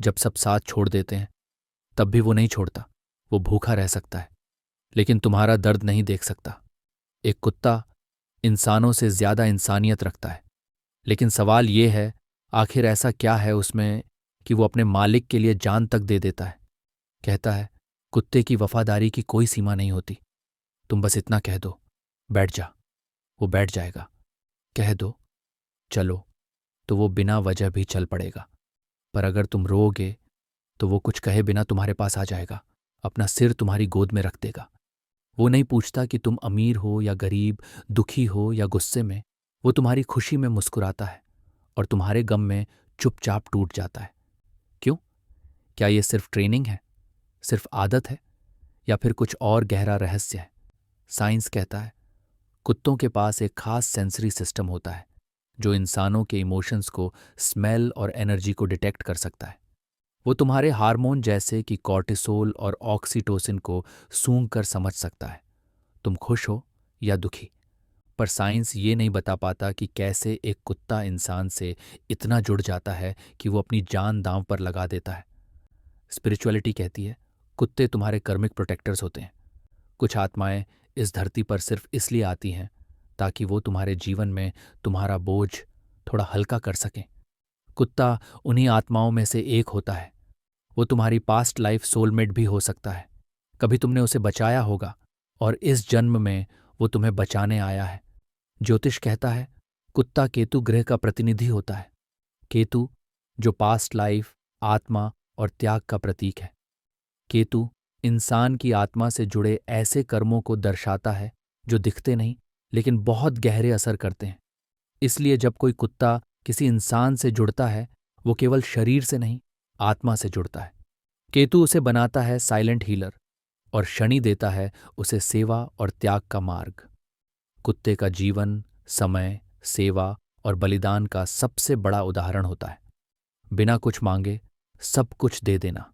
जब सब साथ छोड़ देते हैं तब भी वो नहीं छोड़ता। वो भूखा रह सकता है लेकिन तुम्हारा दर्द नहीं देख सकता। एक कुत्ता इंसानों से ज्यादा इंसानियत रखता है, लेकिन सवाल ये है आखिर ऐसा क्या है उसमें कि वो अपने मालिक के लिए जान तक दे देता है। कहता है कुत्ते की वफादारी की कोई सीमा नहीं होती। तुम बस इतना कह दो, बैठ जा। वो बैठ जाएगा। कह दो चलो, तो वो बिना वजह भी चल पड़ेगा। पर अगर तुम रोओगे तो वो कुछ कहे बिना तुम्हारे पास आ जाएगा, अपना सिर तुम्हारी गोद में रख देगा। वो नहीं पूछता कि तुम अमीर हो या गरीब, दुखी हो या गुस्से में। वो तुम्हारी खुशी में मुस्कुराता है और तुम्हारे गम में चुपचाप टूट जाता है। क्यों? क्या ये सिर्फ ट्रेनिंग है, सिर्फ आदत है, या फिर कुछ और गहरा रहस्य है? साइंस कहता है कुत्तों के पास एक खास सेंसरी सिस्टम होता है जो इंसानों के इमोशंस को स्मेल और एनर्जी को डिटेक्ट कर सकता है। वो तुम्हारे हार्मोन जैसे कि कॉर्टिसोल और ऑक्सीटोसिन को सूंघ कर समझ सकता है तुम खुश हो या दुखी। पर साइंस ये नहीं बता पाता कि कैसे एक कुत्ता इंसान से इतना जुड़ जाता है कि वो अपनी जान दांव पर लगा देता है। स्पिरिचुअलिटी कहती है कुत्ते तुम्हारे कर्मिक प्रोटेक्टर्स होते हैं। कुछ आत्माएं इस धरती पर सिर्फ इसलिए आती हैं ताकि वो तुम्हारे जीवन में तुम्हारा बोझ थोड़ा हल्का कर सकें। कुत्ता उन्हीं आत्माओं में से एक होता है। वो तुम्हारी पास्ट लाइफ सोलमेट भी हो सकता है। कभी तुमने उसे बचाया होगा और इस जन्म में वो तुम्हें बचाने आया है। ज्योतिष कहता है कुत्ता केतु ग्रह का प्रतिनिधि होता है। केतु जो पास्ट लाइफ, आत्मा और त्याग का प्रतीक है। केतु इंसान की आत्मा से जुड़े ऐसे कर्मों को दर्शाता है जो दिखते नहीं लेकिन बहुत गहरे असर करते हैं। इसलिए जब कोई कुत्ता किसी इंसान से जुड़ता है वो केवल शरीर से नहीं, आत्मा से जुड़ता है। केतु उसे बनाता है साइलेंट हीलर और शनि देता है उसे सेवा और त्याग का मार्ग। कुत्ते का जीवन, समय, सेवा और बलिदान का सबसे बड़ा उदाहरण होता है। बिना कुछ मांगे सब कुछ दे देना।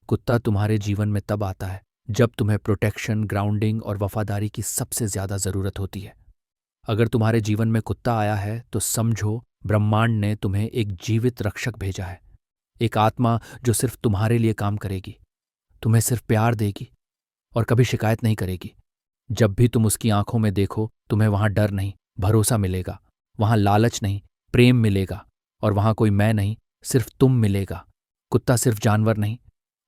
कुत्ता तुम्हारे जीवन में तब आता है जब तुम्हें प्रोटेक्शन, ग्राउंडिंग और वफादारी की सबसे ज्यादा जरूरत होती है। अगर तुम्हारे जीवन में कुत्ता आया है तो समझो ब्रह्मांड ने तुम्हें एक जीवित रक्षक भेजा है। एक आत्मा जो सिर्फ तुम्हारे लिए काम करेगी, तुम्हें सिर्फ प्यार देगी और कभी शिकायत नहीं करेगी। जब भी तुम उसकी आंखों में देखो तुम्हें वहां डर नहीं, भरोसा मिलेगा। वहां लालच नहीं, प्रेम मिलेगा। और वहां कोई मैं नहीं, सिर्फ तुम मिलेगा। कुत्ता सिर्फ जानवर नहीं,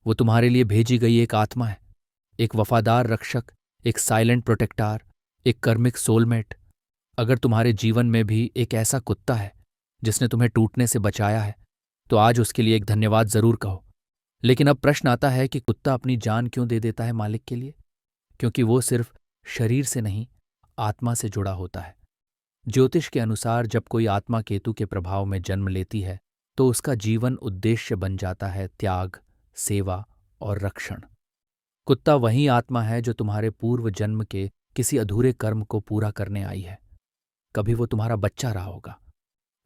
वो तुम्हारे लिए भेजी गई एक आत्मा है, एक वफादार रक्षक, एक साइलेंट प्रोटेक्टार, एक कर्मिक सोलमेट। अगर तुम्हारे जीवन में भी एक ऐसा कुत्ता है जिसने तुम्हें टूटने से बचाया है तो आज उसके लिए एक धन्यवाद जरूर कहो। लेकिन अब प्रश्न आता है कि कुत्ता अपनी जान क्यों दे देता है मालिक के लिए? क्योंकि वो सिर्फ शरीर से नहीं, आत्मा से जुड़ा होता है। ज्योतिष के अनुसार जब कोई आत्मा केतु के प्रभाव में जन्म लेती है तो उसका जीवन उद्देश्य बन जाता है त्याग, सेवा और रक्षण। कुत्ता वही आत्मा है जो तुम्हारे पूर्व जन्म के किसी अधूरे कर्म को पूरा करने आई है। कभी वो तुम्हारा बच्चा रहा होगा,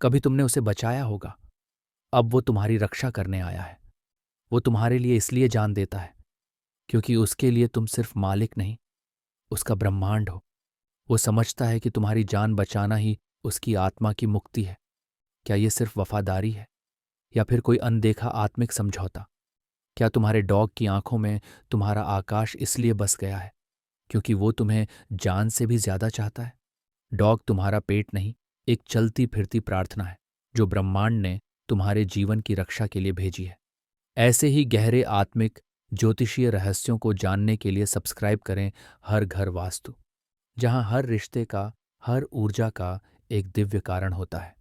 कभी तुमने उसे बचाया होगा। अब वो तुम्हारी रक्षा करने आया है। वो तुम्हारे लिए इसलिए जान देता है क्योंकि उसके लिए तुम सिर्फ मालिक नहीं, उसका ब्रह्मांड हो। वो समझता है कि तुम्हारी जान बचाना ही उसकी आत्मा की मुक्ति है। क्या ये सिर्फ वफादारी है या फिर कोई अनदेखा आत्मिक समझौता? क्या तुम्हारे डॉग की आंखों में तुम्हारा आकाश इसलिए बस गया है क्योंकि वो तुम्हें जान से भी ज्यादा चाहता है? डॉग तुम्हारा पेट नहीं, एक चलती फिरती प्रार्थना है जो ब्रह्मांड ने तुम्हारे जीवन की रक्षा के लिए भेजी है। ऐसे ही गहरे आत्मिक ज्योतिषीय रहस्यों को जानने के लिए सब्सक्राइब करें हर घर वास्तु, जहां हर रिश्ते का, हर ऊर्जा का एक दिव्य कारण होता है।